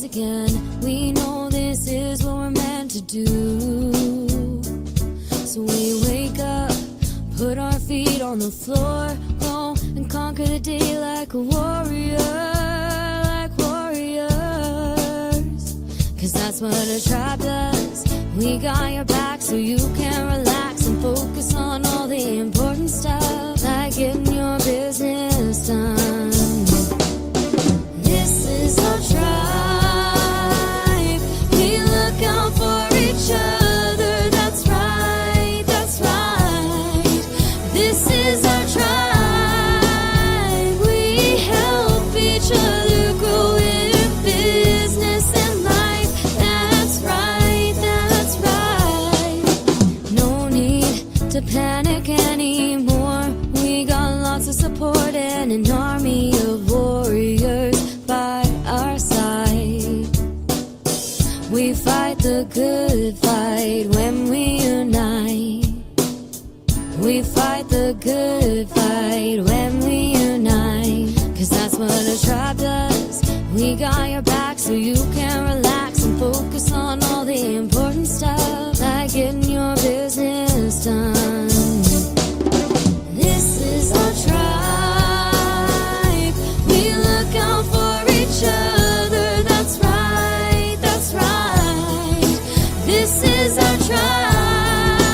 again. We know this is what we're meant to do. So we wake up, put our feet on the floor, go and conquer the day like a warrior, like warriors. Cause that's what a tribe does. We got your back so you can relax and focus on all the important stuff, like getting your business done. This is our tribe. We look out for each other. That's right, that's right. This is our tribe. We help each other grow in business and life. That's right, that's right. No need to panic anymore. We got lots of support and an army of warriors by our side. We fight the good fight when we unite. We fight the good fight when we unite. Cause that's what a tribe does. We got your back so you can relax and focus on all the important stuff, like getting your business done. This is our tribe. We look out for each other. That's right, that's right. This is our tribe.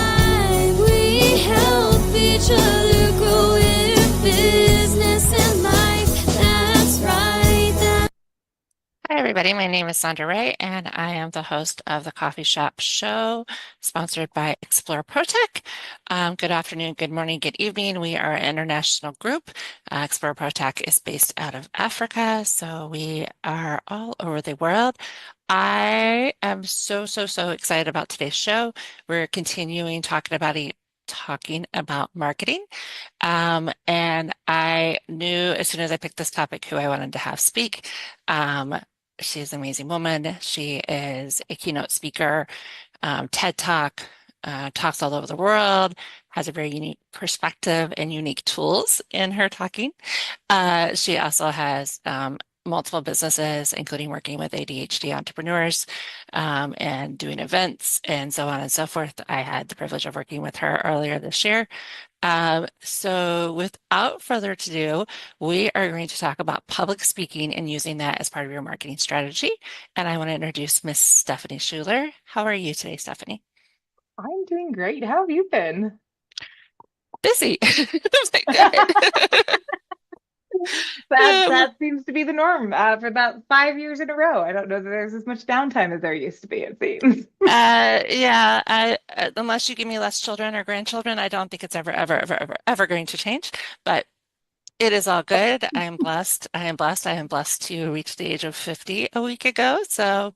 We help each other grow in business and life. That's right. Hi, everybody. My name is Sondra Ray, and I am the host of the Coffee Shop Show, sponsored by Explore ProTech. Good afternoon, good morning, good evening. We are an international group. Explore ProTech is based out of Africa, so we are all over the world. I am so excited about today's show. We're continuing talking about marketing. And I knew as soon as I picked this topic who I wanted to have speak. She's an amazing woman. She is a keynote speaker, TED Talk, talks all over the world, has a very unique perspective and unique tools in her talking. She also has multiple businesses, including working with ADHD entrepreneurs and doing events and so on and so forth. I had the privilege of working with her earlier this year. So without further ado, we are going to talk about public speaking and using that as part of your marketing strategy. And I want to introduce Miss Stephanie Scheller. How are you today, Stephanie? I'm doing great. How have you been? Busy. That seems to be the norm for about 5 years in a row. I don't know that there's as much downtime as there used to be, it seems. Yeah, unless you give me less children or grandchildren, I don't think it's ever going to change. But it is all good. I am blessed. I am blessed. I am blessed to reach the age of 50 a week ago. So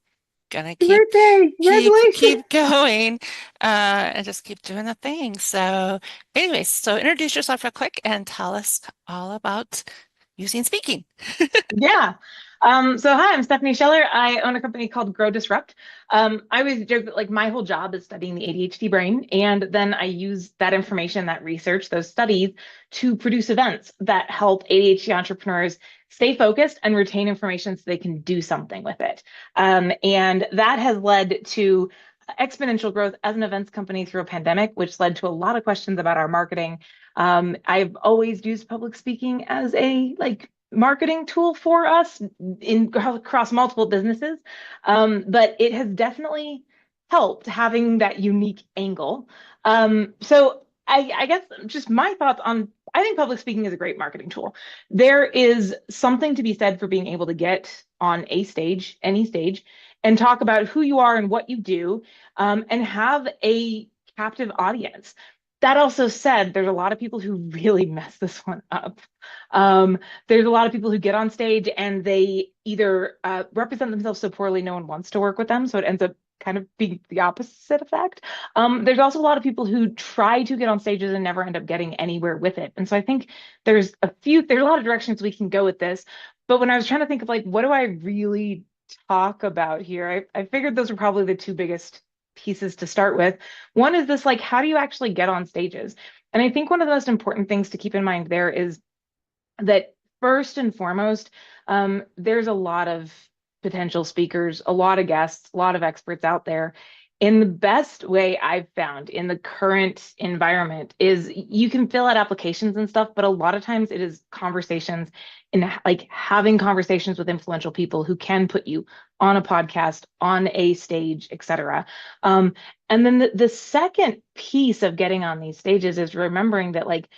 gonna Birthday! Congratulations! keep going and just keep doing the thing. So anyways, so introduce yourself real quick and tell us all about using speaking. Yeah. So hi, I'm Stephanie Scheller. I own a company called Grow Disrupt. I always joke that like my whole job is studying the ADHD brain, and then I use that information, that research, those studies to produce events that help ADHD entrepreneurs stay focused and retain information so they can do something with it. And that has led to exponential growth as an events company through a pandemic, which led to a lot of questions about our marketing. I've always used public speaking as a marketing tool for us across multiple businesses, but it has definitely helped having that unique angle. So I guess just my thoughts on, I think public speaking is a great marketing tool. There is something to be said for being able to get on a stage, any stage, and talk about who you are and what you do, and have a captive audience. That also said, there's a lot of people who really mess this one up. There's a lot of people who get on stage and they either represent themselves so poorly no one wants to work with them, so it ends up kind of being the opposite effect. There's also a lot of people who try to get on stages and never end up getting anywhere with it. And so I think there's a lot of directions we can go with this. But when I was trying to think of what do I really talk about here, I figured those are probably the two biggest pieces to start with. One is this, how do you actually get on stages? And I think one of the most important things to keep in mind there is that first and foremost, there's a lot of potential speakers, a lot of guests, a lot of experts out there. And the best way I've found in the current environment is you can fill out applications and stuff, but a lot of times it is conversations and like having conversations with influential people who can put you on a podcast, on a stage, etc. And then the second piece of getting on these stages is remembering that like,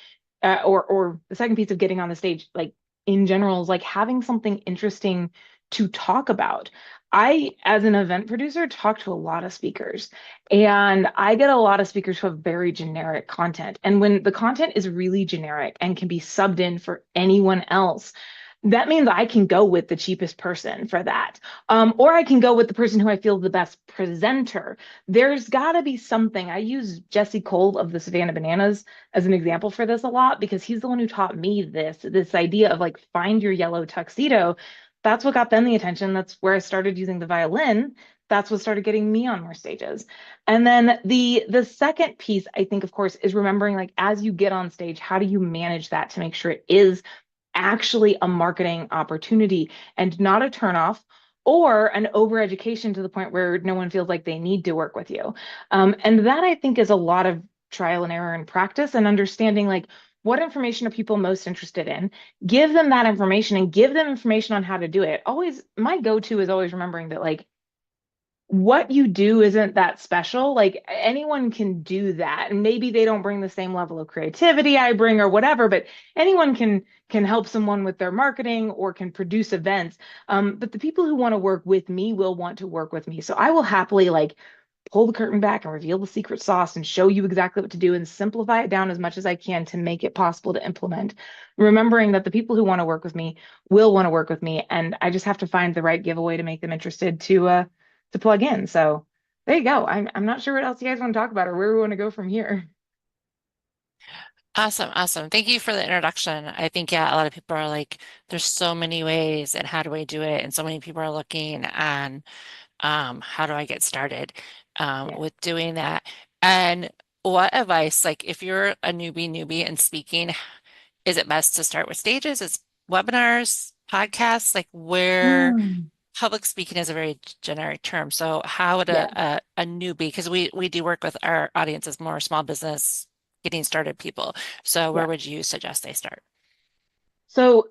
or the second piece of getting on the stage, like in general, is like having something interesting to talk about. I, as an event producer, talk to a lot of speakers, and I get a lot of speakers who have very generic content. And when the content is really generic and can be subbed in for anyone else, that means I can go with the cheapest person for that. Or I can go with the person who I feel the best presenter. There's got to be something. I use Jesse Cole of the Savannah Bananas as an example for this a lot because he's the one who taught me this idea of like find your yellow tuxedo. That's what got them the attention. That's where I started using the violin. That's what started getting me on more stages. And then the second piece, I think, of course, is remembering like as you get on stage, how do you manage that to make sure it is actually a marketing opportunity and not a turnoff or an overeducation to the point where no one feels like they need to work with you. And that I think is a lot of trial and error and practice and understanding like what information are people most interested in, give them that information and give them information on how to do it. Always, my go-to is always remembering that like what you do isn't that special. Like anyone can do that. And maybe they don't bring the same level of creativity I bring or whatever, but anyone can help someone with their marketing or can produce events. But the people who want to work with me will want to work with me. So I will happily like pull the curtain back and reveal the secret sauce and show you exactly what to do and simplify it down as much as I can to make it possible to implement. Remembering that the people who want to work with me will want to work with me. And I just have to find the right giveaway to make them interested to plug in. So there you go. I'm not sure what else you guys want to talk about or where we want to go from here. Awesome, awesome. Thank you for the introduction. I think, yeah, a lot of people are like, there's so many ways and how do I do it? And so many people are looking and how do I get started Yeah. with doing that? And what advice, like if you're a newbie in speaking, is it best to start with stages? Is webinars, podcasts, like where Mm, public speaking is a very generic term. So how would yeah. a newbie, because we do work with our audience as more small business, getting started people. So where Yeah. would you suggest they start? So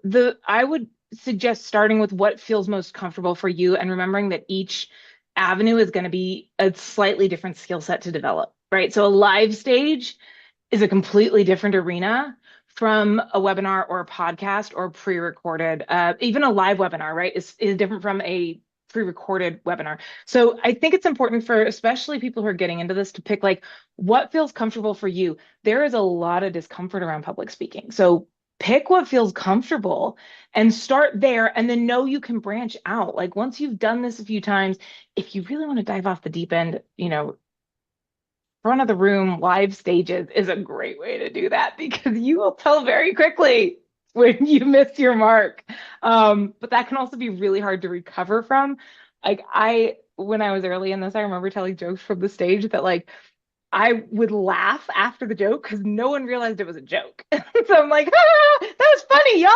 I would suggest starting with what feels most comfortable for you and remembering that each avenue is going to be a slightly different skill set to develop, right? So a live stage is a completely different arena from a webinar or a podcast or pre-recorded. Even a live webinar, right, is different from a pre-recorded webinar. So I think it's important for especially people who are getting into this to pick like what feels comfortable for you. There is a lot of discomfort around public speaking. So pick what feels comfortable and start there and then know you can branch out. Like once you've done this a few times, if you really want to dive off the deep end, front of the room live stages is a great way to do that because you will tell very quickly when you miss your mark. But that can also be really hard to recover from. Like when I was early in this, I remember telling jokes from the stage that like I would laugh after the joke because no one realized it was a joke. So I'm like, ah, that was funny, y'all.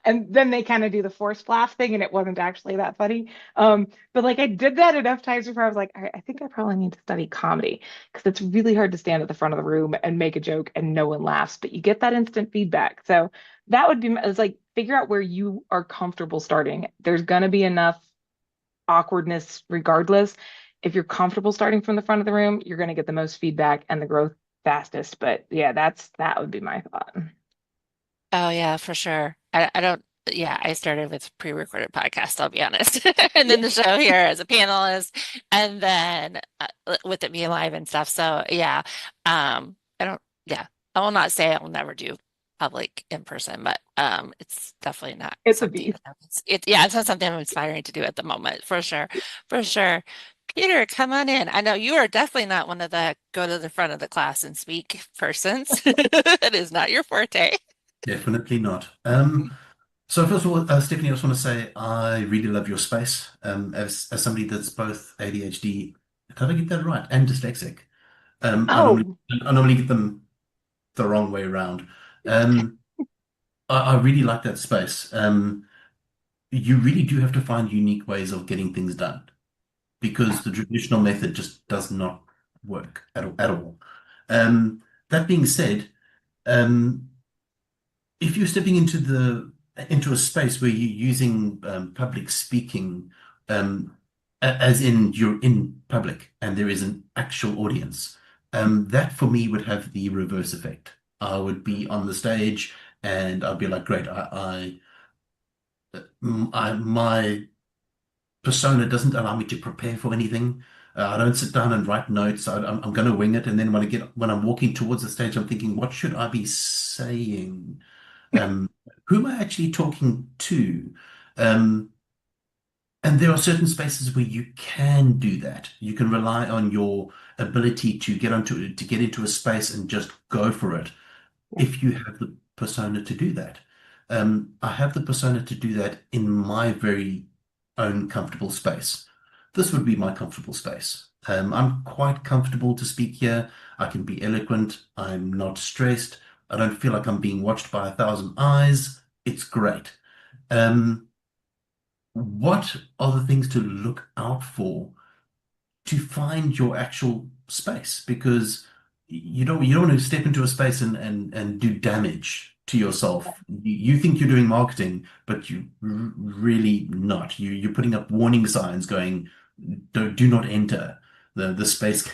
And then they kind of do the forced laugh thing, and it wasn't actually that funny. But like I did that enough times before I was like, I think I probably need to study comedy because it's really hard to stand at the front of the room and make a joke and no one laughs, but you get that instant feedback. So that would be it's like figure out where you are comfortable starting. There's gonna be enough awkwardness regardless. If you're comfortable starting from the front of the room, you're going to get the most feedback and the growth fastest. But yeah, that would be my thought. Oh yeah, for sure. I don't, yeah, I started with pre-recorded podcast, I'll be honest. And then Yeah. the show here as a panelist and then with it being live and stuff. So yeah, I don't, yeah, I will not say I will never do public in person, but it's definitely not It's a something beast. that yeah, it's not something I'm aspiring to do at the moment, for sure. For sure. Peter, come on in. I know you are definitely not one of the go to the front of the class and speak persons. It is not your forte. Definitely not. So first of all, Stephanie, I just want to say I really love your space. As somebody that's both ADHD, did I get that right, and dyslexic. I normally Oh, I normally get them the wrong way around. I really like that space. you really do have to find unique ways of getting things done because the traditional method just does not work at all. That being said, um, if you're stepping into a space where you're using public speaking, as in you're in public and there is an actual audience, that for me would have the reverse effect. I would be on the stage and I'd be like, great, my persona doesn't allow me to prepare for anything. I don't sit down and write notes. I'm going to wing it, and then when I'm walking towards the stage, I'm thinking, what should I be saying? Um, who am I actually talking to? Um, and there are certain spaces where you can do that. You can rely on your ability to get into a space and just go for it if you have the persona to do that. I have the persona to do that in my very own comfortable space. This would be my comfortable space. I'm quite comfortable to speak here. I can be eloquent. I'm not stressed. I don't feel like I'm being watched by 1,000 eyes. It's great. Um, what are the things to look out for to find your actual space? Because you don't want to step into a space and do damage to yourself. You think you're doing marketing, but really not. You're putting up warning signs going, do not enter. The space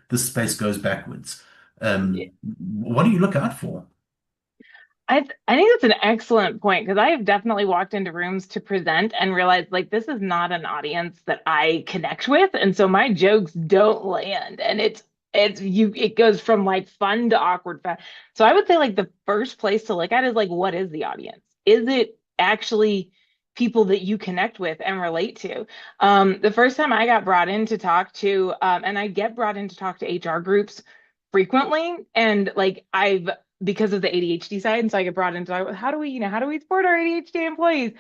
the space goes backwards. What do you look out for? I think that's an excellent point because I have definitely walked into rooms to present and realized like this is not an audience that I connect with, and so my jokes don't land, and it goes from like fun to awkward fast. So I would say like the first place to look at is like what is the audience? Is it actually people that you connect with and relate to? The first time I got brought in to talk to, and I get brought in to talk to HR groups frequently, and like I've because of the ADHD side. And so I get brought into like, how do we support our ADHD employees?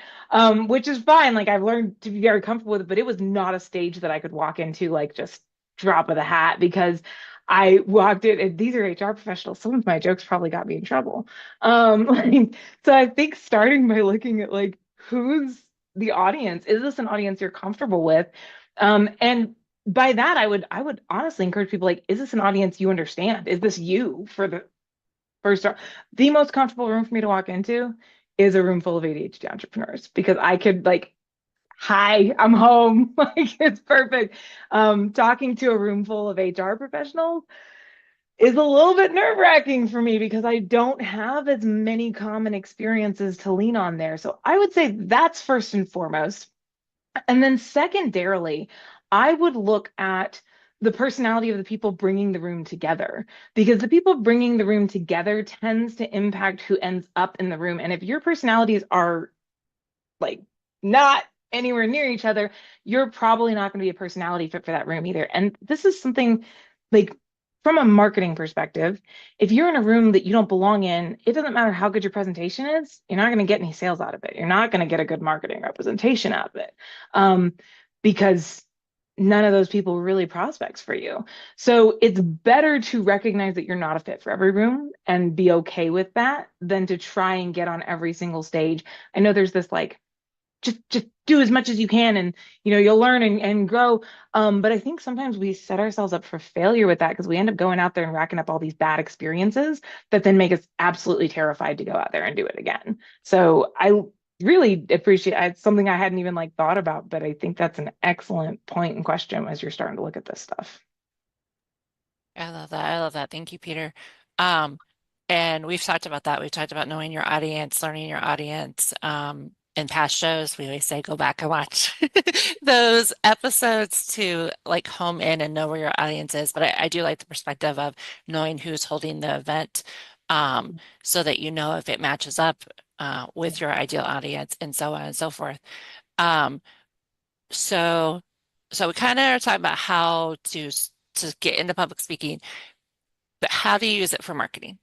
Which is fine. Like I've learned to be very comfortable with it, but it was not a stage that I could walk into like just drop of the hat because I walked in and these are HR professionals. Some of my jokes probably got me in trouble. Like, so I think starting by looking at like who's the audience, is this an audience you're comfortable with? And by that, I would honestly encourage people like, is this an audience you understand? Is this you for the first off, the most comfortable room for me to walk into is a room full of ADHD entrepreneurs because I could like, hi, I'm home. Like it's perfect. Talking to a room full of HR professionals is a little bit nerve-wracking for me because I don't have as many common experiences to lean on there. So I would say that's first and foremost. And then secondarily, I would look at the personality of the people bringing the room together because the people bringing the room together tends to impact who ends up in the room. And if your personalities are like not anywhere near each other, you're probably not going to be a personality fit for that room either. And this is something like from a marketing perspective, if you're in a room that you don't belong in, it doesn't matter how good your presentation is, you're not going to get any sales out of it. You're not going to get a good marketing representation out of it because none of those people were really prospects for you. So it's better to recognize that you're not a fit for every room and be okay with that than to try and get on every single stage. I know there's this like, just do as much as you can and you'll learn and grow. But I think sometimes we set ourselves up for failure with that because we end up going out there and racking up all these bad experiences that then make us absolutely terrified to go out there and do it again. So I really appreciate it's something I hadn't even like thought about, but I think that's an excellent point and question as you're starting to look at this stuff. I love that. I love that. Thank you, Peter. And we've talked about that. We've talked about knowing your audience, learning your audience. In past shows, we always say go back and watch those episodes to like home in and know where your audience is. But I do like the perspective of knowing who's holding the event, so that you know if it matches up with your ideal audience and so on and so forth. So we kind of are talking about how to get into public speaking, but how do you use it for marketing?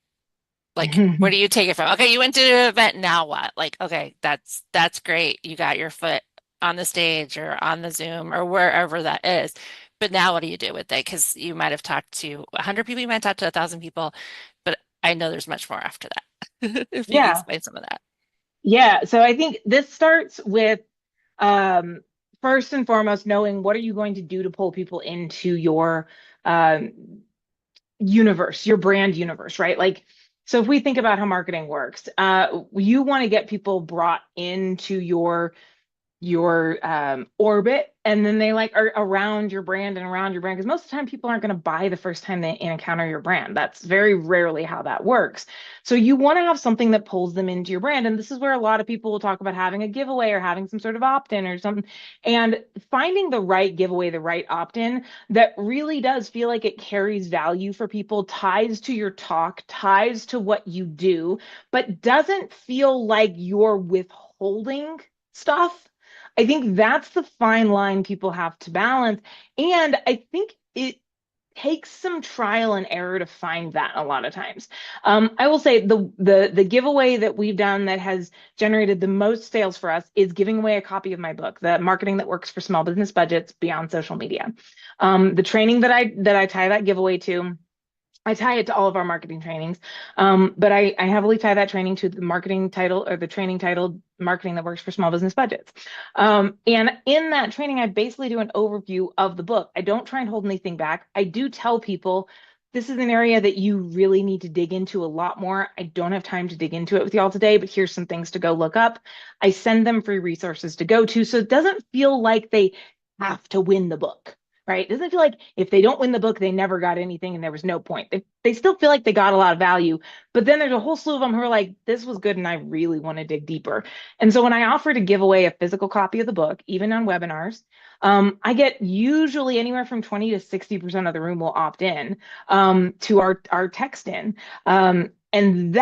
Like, where do you take it from? Okay, you went to an event, now what? Like, okay, that's great. You got your foot on the stage or on the Zoom or wherever that is. But now what do you do with it? Because you might have talked to 100 people, you might talk to 1,000 people, but I know there's much more after that. If you can Yeah. explain some of that. Yeah. So I think this starts with First and foremost, knowing what are you going to do to pull people into your um, universe, your brand universe, right? Like, so if we think about how marketing works, you want to get people brought into your orbit, and then they like are around your brand and around your brand, because most of the time people aren't going to buy the first time they encounter your brand. That's very rarely how that works. So you want to have something that pulls them into your brand, and this is where a lot of people will talk about having a giveaway or having some sort of opt-in or something, and finding the right giveaway, the right opt-in that really does feel like it carries value for people, ties to your talk, ties to what you do, but doesn't feel like you're withholding stuff. I think that's the fine line people have to balance. And I think it takes some trial and error to find that a lot of times. I will say the giveaway that we've done that has generated the most sales for us is giving away a copy of my book, The Marketing That Works for Small Business Budgets Beyond Social Media. The training that I tie that giveaway to, I tie it to all of our marketing trainings, but I heavily tie that training to the marketing title, or the training titled Marketing That Works for Small Business Budgets. And in that training, I basically do an overview of the book. I don't try and hold anything back. I do tell people this is an area that you really need to dig into a lot more. I don't have time to dig into it with y'all today, but here's some things to go look up. I send them free resources to go to, so it doesn't feel like they have to win the book. Right? It doesn't feel like if they don't win the book, they never got anything and there was no point. They still feel like they got a lot of value, but then there's a whole slew of them who are like, this was good and I really want to dig deeper. And so when I offer to give away a physical copy of the book, even on webinars, I get usually anywhere from 20 to 60% of the room will opt in to our text in. And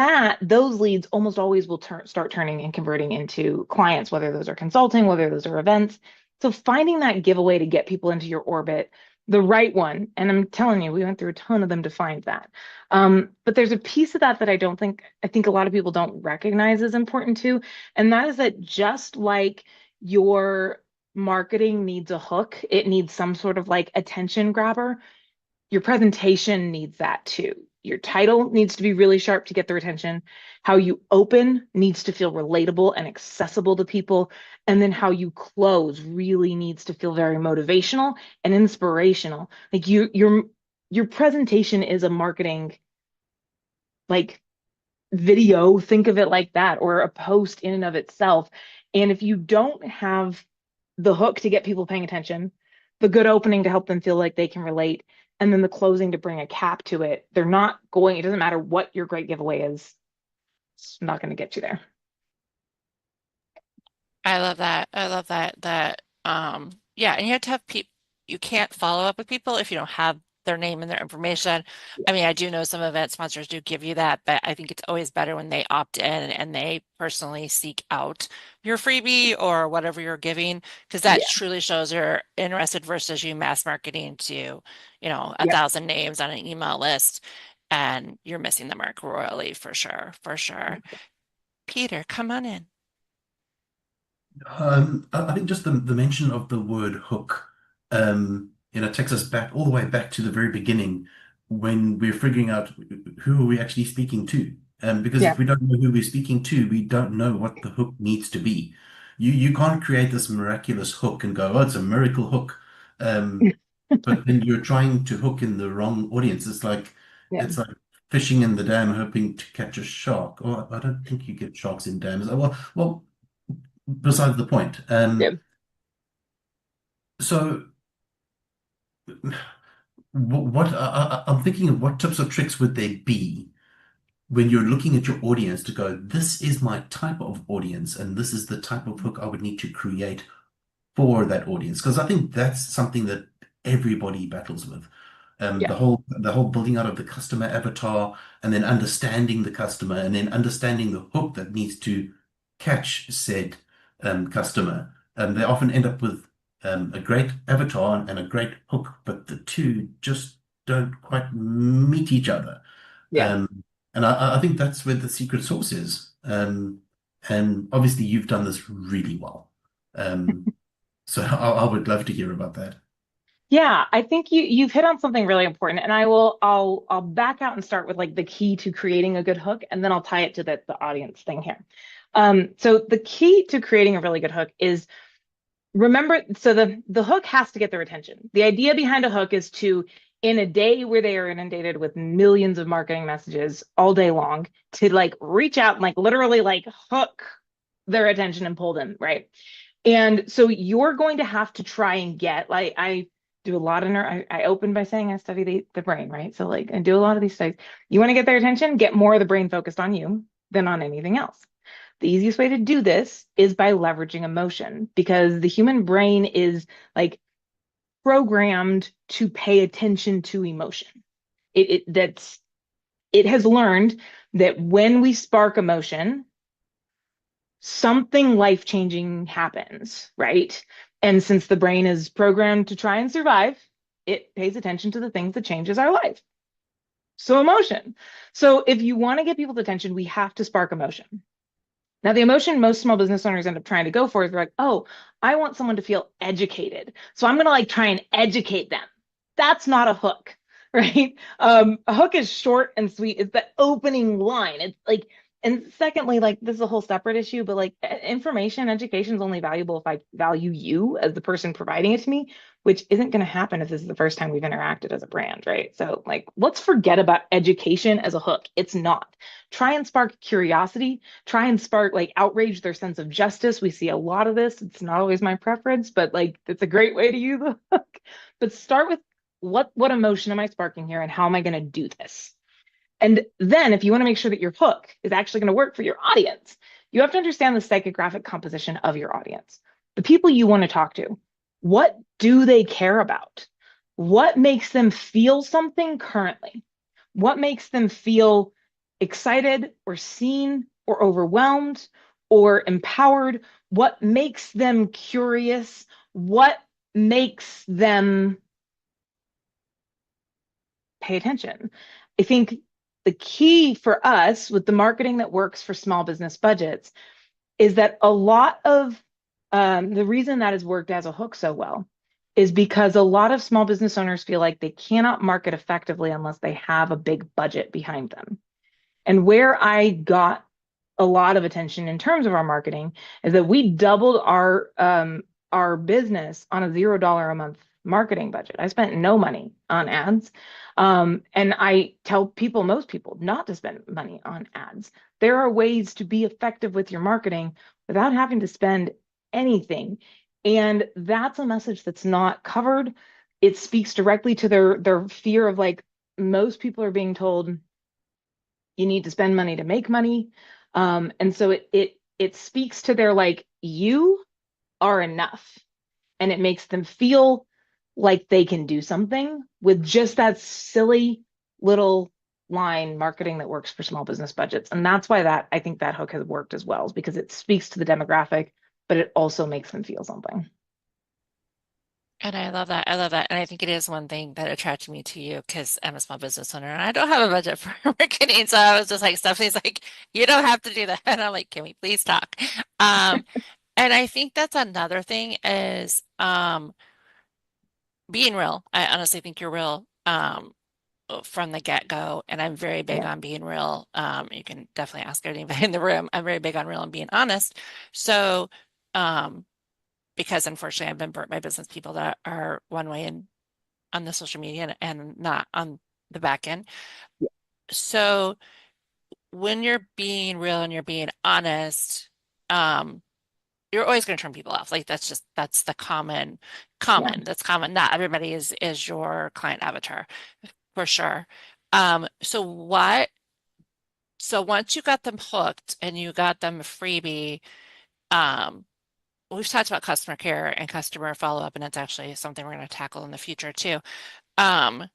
those leads almost always will start turning and converting into clients, whether those are consulting, whether those are events. So finding that giveaway to get people into your orbit, the right one, and I'm telling you, we went through a ton of them to find that. But there's a piece of that I think a lot of people don't recognize as important too, and that is that just like your marketing needs a hook, it needs some sort of like attention grabber. Your presentation needs that too. Your title needs to be really sharp to get their attention. How you open needs to feel relatable and accessible to people. And then how you close really needs to feel very motivational and inspirational. Like your presentation is a marketing like video, think of it like that, or a post in and of itself. And if you don't have the hook to get people paying attention, the good opening to help them feel like they can relate, and then the closing to bring a cap to it, it doesn't matter what your great giveaway is, it's not going to get you there. I love that. I love that yeah, and you have to have people, you can't follow up with people if you don't have their name and their information. I mean, I do know some event sponsors do give you that, but I think it's always better when they opt in and they personally seek out your freebie or whatever you're giving, because that truly shows you're interested versus you mass marketing to, a 1,000 names on an email list, and you're missing the mark royally for sure, for sure. Peter, come on in. I think just the mention of the word hook, takes us back all the way back to the very beginning when we're figuring out who are we actually speaking to. Because if we don't know who we're speaking to, we don't know what the hook needs to be. You can't create this miraculous hook and go, oh, it's a miracle hook. But then you're trying to hook in the wrong audience. It's like fishing in the dam hoping to catch a shark. Or I don't think you get sharks in dams. Well, besides the point. So I'm thinking of what tips or tricks would they be when you're looking at your audience to go, this is my type of audience, and this is the type of hook I would need to create for that audience. Because I think that's something that everybody battles with. The whole building out of the customer avatar, and then understanding the customer, and then understanding the hook that needs to catch said customer. They often end up with a great avatar and a great hook, but the two just don't quite meet each other. And I think that's where the secret sauce is. And obviously you've done this really well. So I would love to hear about that. Yeah, I think you've hit on something really important, and I'll back out and start with like the key to creating a good hook, and then I'll tie it to the audience thing here. So the key to creating a really good hook is remember, so the hook has to get their attention. The idea behind a hook is to, in a day where they are inundated with millions of marketing messages all day long, to like reach out and like literally like hook their attention and pull them, right? And so you're going to have to try and get, like, I do a lot of I open by saying I study the brain, right? So like I do a lot of these studies. You want to get their attention, get more of the brain focused on you than on anything else. The easiest way to do this is by leveraging emotion, because the human brain is like programmed to pay attention to emotion. It has learned that when we spark emotion, something life-changing happens, right? And since the brain is programmed to try and survive, it pays attention to the things that changes our life. So emotion. So if you want to get people's attention, we have to spark emotion. Now, the emotion most small business owners end up trying to go for is they're like, oh, I want someone to feel educated. So I'm going to like try and educate them. That's not a hook, right? A hook is short and sweet. It's the opening line. It's like, and secondly, like this is a whole separate issue, but like information, education is only valuable if I value you as the person providing it to me, which isn't going to happen if this is the first time we've interacted as a brand, right? So like, let's forget about education as a hook. It's not. Try and spark curiosity, try and spark like outrage their sense of justice. We see a lot of this. It's not always my preference, but like it's a great way to use the hook. But start with what emotion am I sparking here and how am I going to do this? And then if you want to make sure that your hook is actually going to work for your audience, you have to understand the psychographic composition of your audience. The people you want to talk to, what do they care about? What makes them feel something currently? What makes them feel excited or seen or overwhelmed or empowered? What makes them curious? What makes them pay attention? I think the key for us with the marketing that works for small business budgets is that a lot of the reason that has worked as a hook so well is because a lot of small business owners feel like they cannot market effectively unless they have a big budget behind them. And where I got a lot of attention in terms of our marketing is that we doubled our business on a $0 a month marketing budget. I spent no money on ads. And I tell most people not to spend money on ads. There are ways to be effective with your marketing without having to spend anything. And that's a message that's not covered. It speaks directly to their fear of like, most people are being told you need to spend money to make money. And so it speaks to their like, you are enough. And it makes them feel like they can do something with just that silly little line marketing that works for small business budgets. And that's why I think that hook has worked as well, is because it speaks to the demographic, but it also makes them feel something. And I love that. I love that. And I think it is one thing that attracted me to you because I'm a small business owner and I don't have a budget for marketing. So I was just like, Stephanie's like, you don't have to do that. And I'm like, can we please talk? And I think that's another thing is being real. I honestly think you're real from the get-go. And I'm very big on being real. You can definitely ask anybody in the room. I'm very big on real and being honest. So because unfortunately I've been burnt by business people that are one way in on the social media and not on the back end. Yeah. So when you're being real and you're being honest, you're always going to turn people off. Like that's the common. That's common. Not everybody is your client avatar for sure. So once you got them hooked and you got them a freebie, we've talked about customer care and customer follow-up, and it's actually something we're going to tackle in the future too. But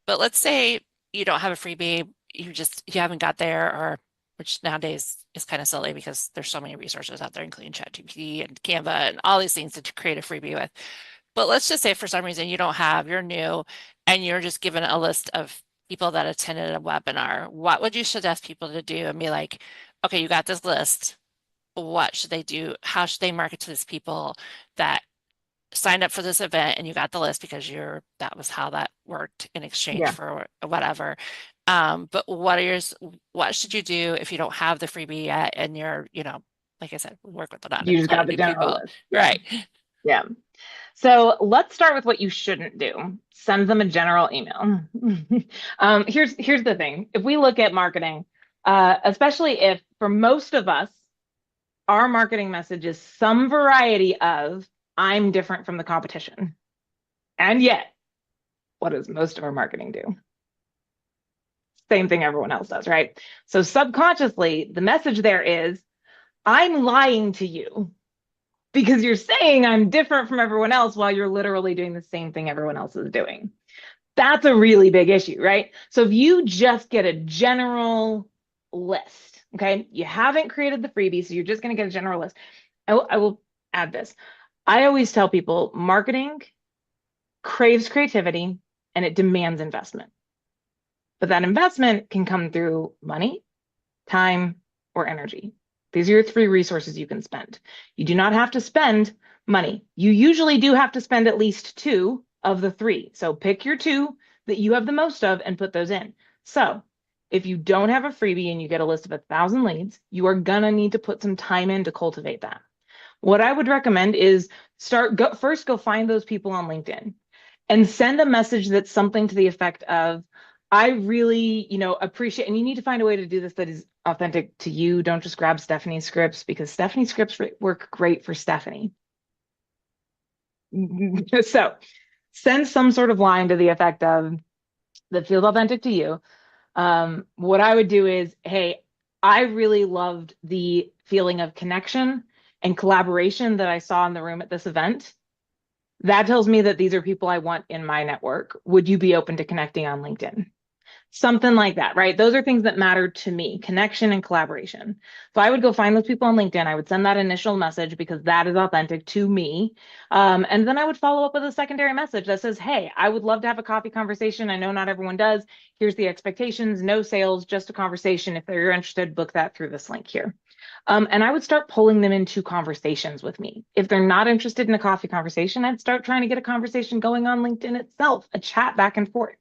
let's say you don't have a freebie, you haven't got there, or which nowadays is kind of silly because there's so many resources out there, including ChatGPT and Canva and all these things to create a freebie with. But let's just say for some reason you're new, and you're just given a list of people that attended a webinar. What would you suggest people to do and be like, okay, you got this list. What should they do? How should they market to these people that signed up for this event and you got the list because that was how that worked in exchange for whatever. But what should you do if you don't have the freebie yet and you're, like I said, work with the You just got the general people. list. Right. Yeah. So let's start with what you shouldn't do. Send them a general email. Here's the thing. If we look at marketing, especially if for most of us, our marketing message is some variety of I'm different from the competition. And yet, what does most of our marketing do? Same thing everyone else does, right? So subconsciously, the message there is I'm lying to you because you're saying I'm different from everyone else while you're literally doing the same thing everyone else is doing. That's a really big issue, right? So if you just get a general list, okay, you haven't created the freebie, so you're just going to get a general list. I will add this. I always tell people marketing craves creativity and it demands investment. But that investment can come through money, time, or energy. These are your three resources you can spend. You do not have to spend money. You usually do have to spend at least two of the three. So pick your two that you have the most of and put those in. So if you don't have a freebie and you get a list of 1,000 leads, you are gonna need to put some time in to cultivate that. What I would recommend is first go find those people on LinkedIn and send a message that's something to the effect of, I really, appreciate, and you need to find a way to do this that is authentic to you. Don't just grab Stephanie's scripts because Stephanie's scripts work great for Stephanie. So send some sort of line to the effect of that feels authentic to you. What I would do is, hey, I really loved the feeling of connection and collaboration that I saw in the room at this event. That tells me that these are people I want in my network. Would you be open to connecting on LinkedIn? Something like that, right? Those are things that matter to me, connection and collaboration. So I would go find those people on LinkedIn. I would send that initial message because that is authentic to me. And then I would follow up with a secondary message that says, hey, I would love to have a coffee conversation. I know not everyone does. Here's the expectations, no sales, just a conversation. If you're interested, book that through this link here. And I would start pulling them into conversations with me. If they're not interested in a coffee conversation, I'd start trying to get a conversation going on LinkedIn itself, a chat back and forth.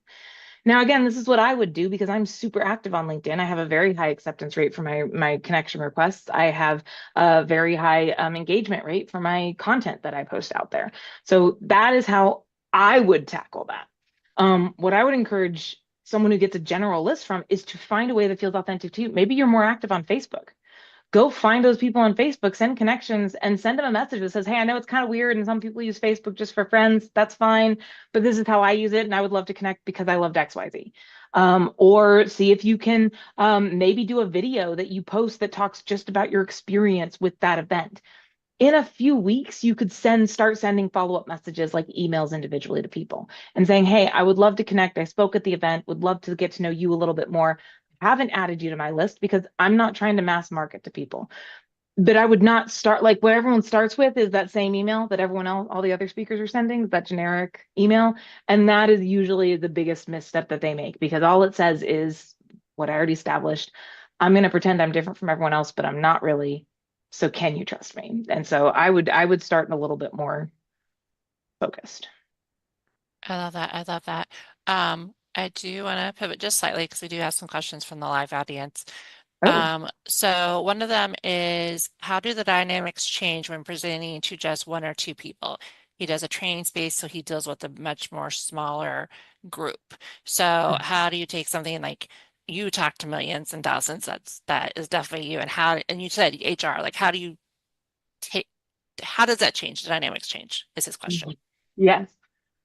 Now, again, this is what I would do because I'm super active on LinkedIn. I have a very high acceptance rate for my connection requests. I have a very high engagement rate for my content that I post out there. So that is how I would tackle that. What I would encourage someone who gets a general list from is to find a way that feels authentic to you. Maybe you're more active on Facebook. Go find those people on Facebook, send connections, and send them a message that says, hey, I know it's kind of weird and some people use Facebook just for friends. That's fine. But this is how I use it. And I would love to connect because I loved XYZ. Or see if you can maybe do a video that you post that talks just about your experience with that event. In a few weeks, you could start sending follow-up messages like emails individually to people and saying, hey, I would love to connect. I spoke at the event, would love to get to know you a little bit more. Haven't added you to my list because I'm not trying to mass market to people. But I would not start like what everyone starts with is that same email that everyone else, all the other speakers are sending, that generic email. And that is usually the biggest misstep that they make because all it says is what I already established. I'm going to pretend I'm different from everyone else, but I'm not really. So can you trust me? And so I would start a little bit more focused. I love that. I love that. I do want to pivot just slightly because we do have some questions from the live audience. Oh. So one of them is, how do the dynamics change when presenting to just one or two people? He does a training space, so he deals with a much more smaller group. So how do you take something like you talk to millions and thousands? That is definitely you. And you said HR, like how does that change? The dynamics change is his question. Yes.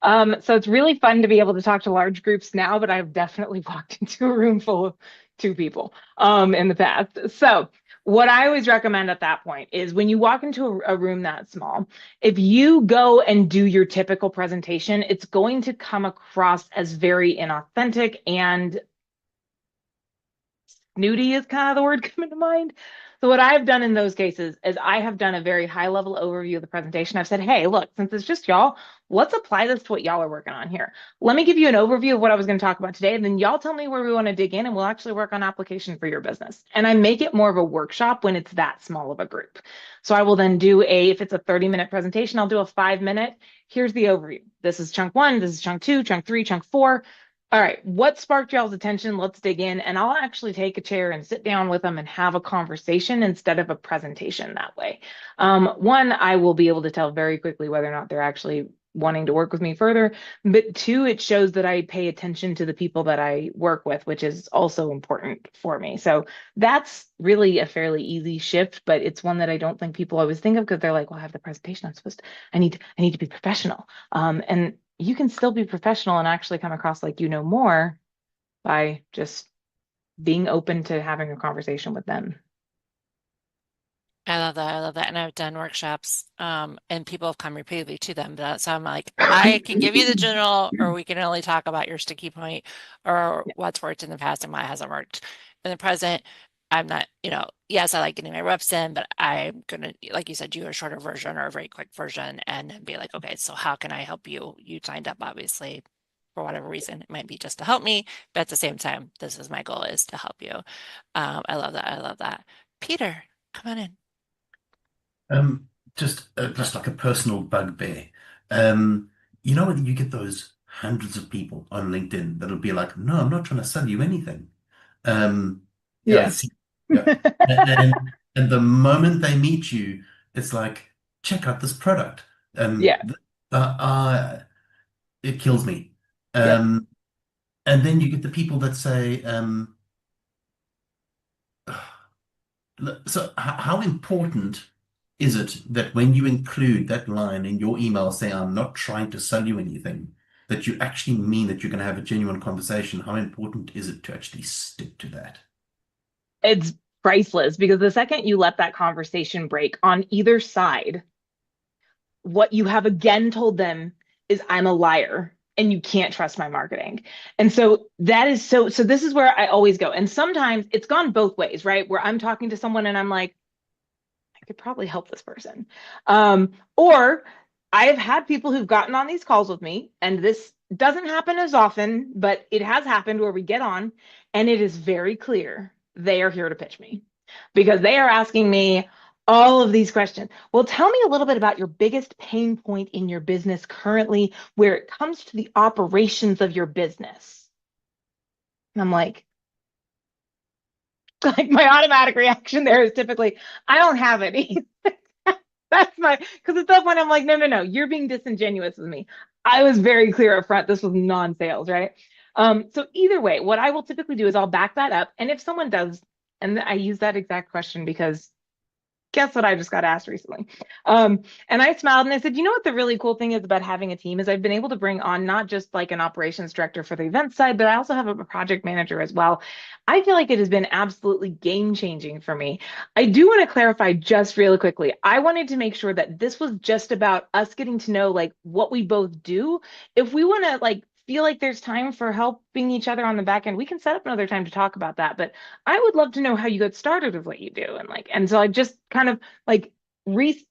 So it's really fun to be able to talk to large groups now, but I've definitely walked into a room full of two people in the past. So what I always recommend at that point is when you walk into a room that small, if you go and do your typical presentation, it's going to come across as very inauthentic and snooty is kind of the word coming to mind. So what I've done in those cases is I have done a very high level overview of the presentation. I've said, hey, look, since it's just y'all, let's apply this to what y'all are working on here. Let me give you an overview of what I was going to talk about today, and then y'all tell me where we want to dig in, and we'll actually work on application for your business. And I make it more of a workshop when it's that small of a group. So I will then do if it's a 30-minute presentation, I'll do a 5-minute. Here's the overview. This is chunk 1, this is chunk 2, chunk 3, chunk 4. All right, what sparked y'all's attention? Let's dig in, and I'll actually take a chair and sit down with them and have a conversation instead of a presentation that way. One, I will be able to tell very quickly whether or not they're actually wanting to work with me further. But two, it shows that I pay attention to the people that I work with, which is also important for me. So that's really a fairly easy shift, but it's one that I don't think people always think of because they're like, well, I have the presentation. I need to be professional. And you can still be professional and actually come across like you know more by just being open to having a conversation with them. I love that. I love that. And I've done workshops, and people have come repeatedly to them. So I'm like, I can give you the general, or we can only talk about your sticky point or what's worked in the past and what hasn't worked in the present. I'm not, yes, I like getting my reps in, but I'm gonna, like you said, do a shorter version or a very quick version and then be like, okay, so how can I help you? You signed up, obviously, for whatever reason. It might be just to help me, but at the same time, this is my goal is to help you. I love that. I love that. Peter, come on in. Just like a personal bugbear. When you get those hundreds of people on LinkedIn that'll be like, no, I'm not trying to sell you anything. Yeah, Yes. yeah. And the moment they meet you, it's like, check out this product. Yeah. It kills me. Yep. And then you get the people that say, so how important is it that when you include that line in your email saying, I'm not trying to sell you anything, that you actually mean that you're going to have a genuine conversation? How important is it to actually stick to that? It's priceless because the second you let that conversation break on either side, what you have again told them is I'm a liar and you can't trust my marketing. And so that is so this is where I always go. And sometimes it's gone both ways, right? Where I'm talking to someone and I'm like, I could probably help this person. Or I've had people who've gotten on these calls with me, and this doesn't happen as often, but it has happened where we get on and it is very clear they are here to pitch me because they are asking me all of these questions. Well, tell me a little bit about your biggest pain point in your business currently where it comes to the operations of your business. And I'm like my automatic reaction there is typically, I don't have any. That's because at that point I'm like, no, you're being disingenuous with me. I was very clear up front. This was non-sales, right? So either way, what I will typically do is I'll back that up. And if someone does, and I use that exact question because guess what I just got asked recently. And I smiled and I said, you know what the really cool thing is about having a team is I've been able to bring on not just like an operations director for the event side, but I also have a project manager as well. I feel like it has been absolutely game changing for me. I do want to clarify just really quickly. I wanted to make sure that this was just about us getting to know like what we both do. If we want to like feel like there's time for helping each other on the back end, we can set up another time to talk about that. But I would love to know how you got started with what you do. And so I just kind of like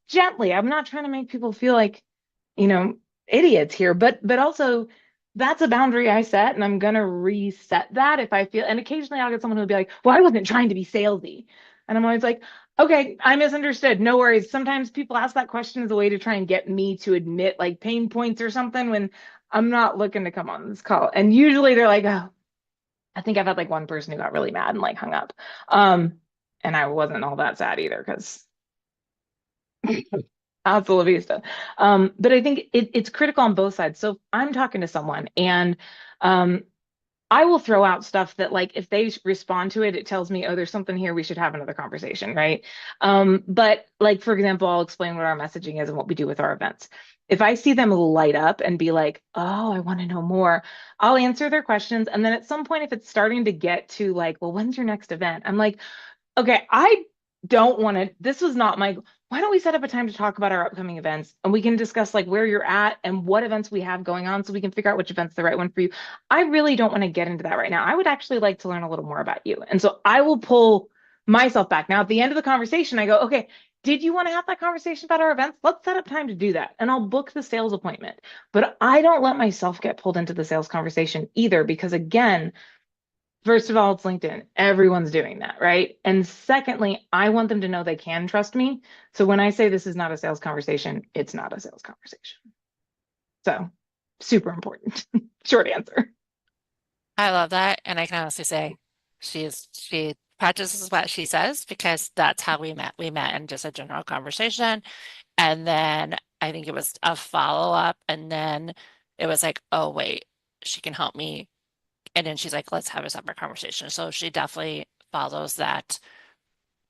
gently, I'm not trying to make people feel like, idiots here, but also that's a boundary I set and I'm going to reset that if I feel, and occasionally I'll get someone who'll be like, well, I wasn't trying to be salesy. And I'm always like, okay, I misunderstood. No worries. Sometimes people ask that question as a way to try and get me to admit like pain points or something when I'm not looking to come on this call. And usually they're like, oh, I think I've had like one person who got really mad and like hung up. And I wasn't all that sad either because hasta la vista. But I think it's critical on both sides. So I'm talking to someone and I will throw out stuff that like if they respond to it, it tells me, oh, there's something here. We should have another conversation, right? But like, for example, I'll explain what our messaging is and what we do with our events. If I see them light up and be like, oh, I want to know more, I'll answer their questions. And then at some point, if it's starting to get to like, well, when's your next event? I'm like, okay, I don't want to, this was not my, why don't we set up a time to talk about our upcoming events and we can discuss like where you're at and what events we have going on so we can figure out which event's the right one for you. I really don't want to get into that right now. I would actually like to learn a little more about you. And so I will pull myself back. Now, at the end of the conversation, I go, okay, did you want to have that conversation about our events? Let's set up time to do that. And I'll book the sales appointment. But I don't let myself get pulled into the sales conversation either, because again, first of all, it's LinkedIn. Everyone's doing that, right? And secondly, I want them to know they can trust me. So when I say this is not a sales conversation, it's not a sales conversation. So super important. Short answer. I love that. And I can honestly say she practices what she says because that's how we met. We met in just a general conversation. And then I think it was a follow-up. And then it was like, oh, wait, she can help me. And then she's like, let's have a separate conversation. So she definitely follows that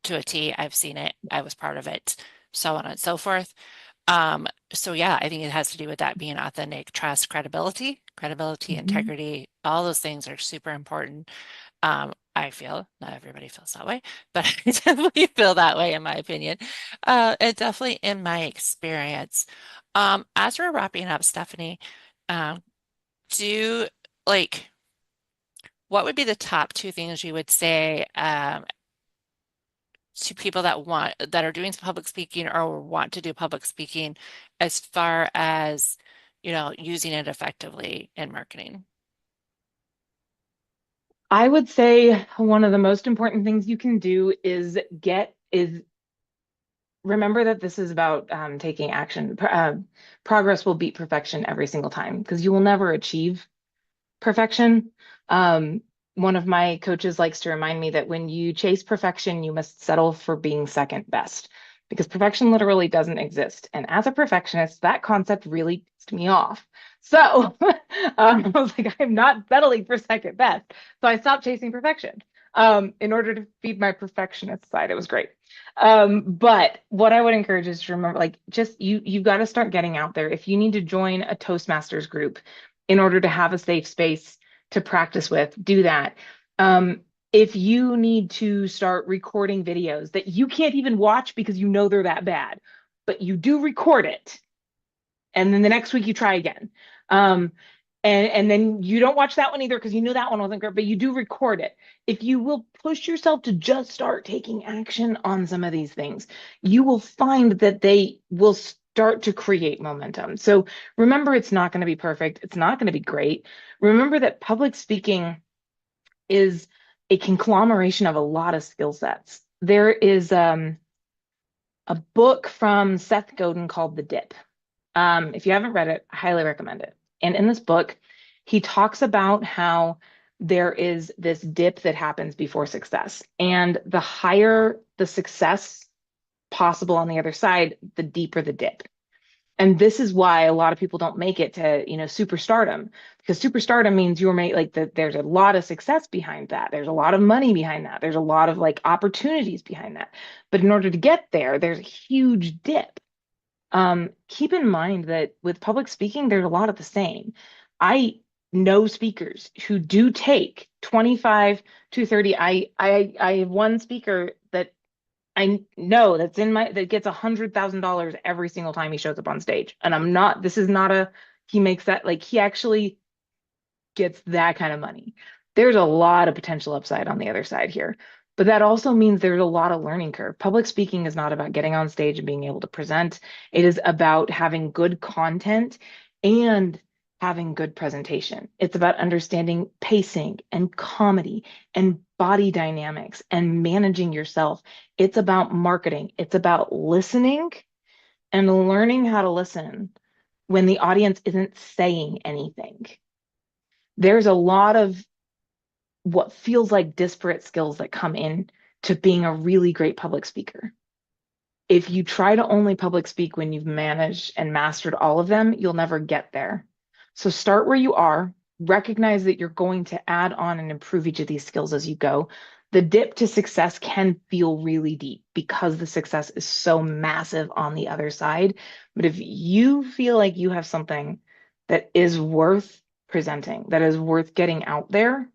to a T. I've seen it. I was part of it, so on and so forth. So yeah, I think it has to do with that being authentic, trust, credibility, Mhm. integrity, all those things are super important. I feel, not everybody feels that way, but I definitely feel that way in my opinion. And definitely in my experience. As we're wrapping up, Stephanie, um, do like what would be the top two things you would say to people that are doing public speaking or want to do public speaking as far as, using it effectively in marketing? I would say one of the most important things you can do is remember that this is about taking action. Progress will beat perfection every single time because you will never achieve perfection. Um, One of my coaches likes to remind me that when you chase perfection, you must settle for being second best because perfection literally doesn't exist. And as a perfectionist, that concept really pissed me off. So I was like, I'm not settling for second best. So I stopped chasing perfection in order to feed my perfectionist side. It was great. But what I would encourage is to remember, like, just you've got to start getting out there. If you need to join a Toastmasters group in order to have a safe space to practice with, do that. If you need to start recording videos that you can't even watch because you know they're that bad, but you do record it, and then the next week you try again. And then you don't watch that one either because you know that one wasn't great, but you do record it. If you will push yourself to just start taking action on some of these things, you will find that they will start to create momentum. So remember, it's not going to be perfect. It's not going to be great. Remember that public speaking is a conglomeration of a lot of skill sets. There is a book from Seth Godin called The Dip. If you haven't read it, I highly recommend it. And in this book, he talks about how there is this dip that happens before success. And the higher the success possible on the other side, the deeper the dip. And this is why a lot of people don't make it to, superstardom, because superstardom means you're made like that. There's a lot of success behind that. There's a lot of money behind that. There's a lot of like opportunities behind that. But in order to get there, there's a huge dip. Keep in mind that with public speaking, there's a lot of the same. I know speakers who do take 25 to 30. I have one speaker that I know that gets $100,000 every single time he shows up on stage. And this is not he makes that like he actually gets that kind of money. There's a lot of potential upside on the other side here. But that also means there's a lot of learning curve. Public speaking is not about getting on stage and being able to present. It is about having good content and having good presentation. It's about understanding pacing and comedy and body dynamics and managing yourself. It's about marketing. It's about listening and learning how to listen when the audience isn't saying anything. There's a lot of what feels like disparate skills that come in to being a really great public speaker. If you try to only public speak when you've managed and mastered all of them, you'll never get there. So start where you are, recognize that you're going to add on and improve each of these skills as you go. The dip to success can feel really deep because the success is so massive on the other side. But if you feel like you have something that is worth presenting, that is worth getting out there,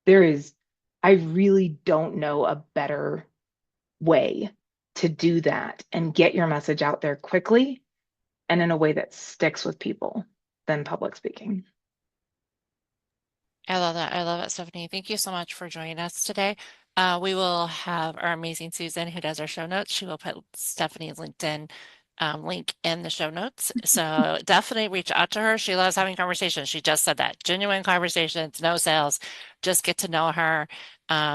I really don't know a better way to do that and get your message out there quickly and in a way that sticks with people than public speaking. I love that. I love it, Stephanie. Thank you so much for joining us today. We will have our amazing Susan who does our show notes. She will put Stephanie's LinkedIn link in the show notes. So definitely reach out to her. She loves having conversations. She just said that. Genuine conversations, no sales. Just get to know her.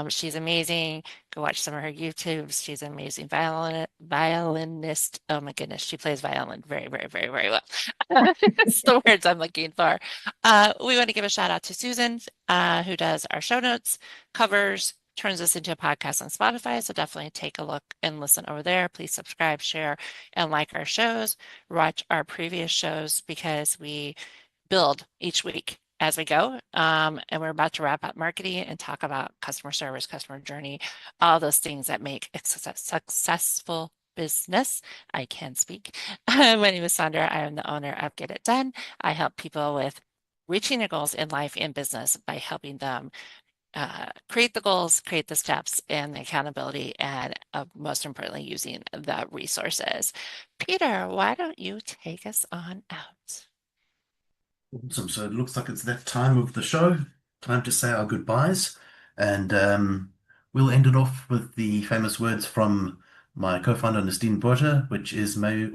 She's amazing. Go watch some of her YouTubes. She's an amazing violinist. Oh my goodness, she plays violin very, very, very, very well. It's the words I'm looking for. We want to give a shout out to Susan, who does our show notes, covers, turns this into a podcast on Spotify. So definitely take a look and listen over there. Please subscribe, share, and like our shows. Watch our previous shows because we build each week as we go. And we're about to wrap up marketing and talk about customer service, customer journey, all those things that make a successful business. I can speak. My name is Sondra. I am the owner of Get It Done. I help people with reaching their goals in life and business by helping them create the goals, create the steps, and the accountability, and most importantly, using the resources. Peter, why don't you take us on out? Awesome. So it looks like it's that time of the show, time to say our goodbyes. And we'll end it off with the famous words from my co-founder, Ernestine Borger, which is may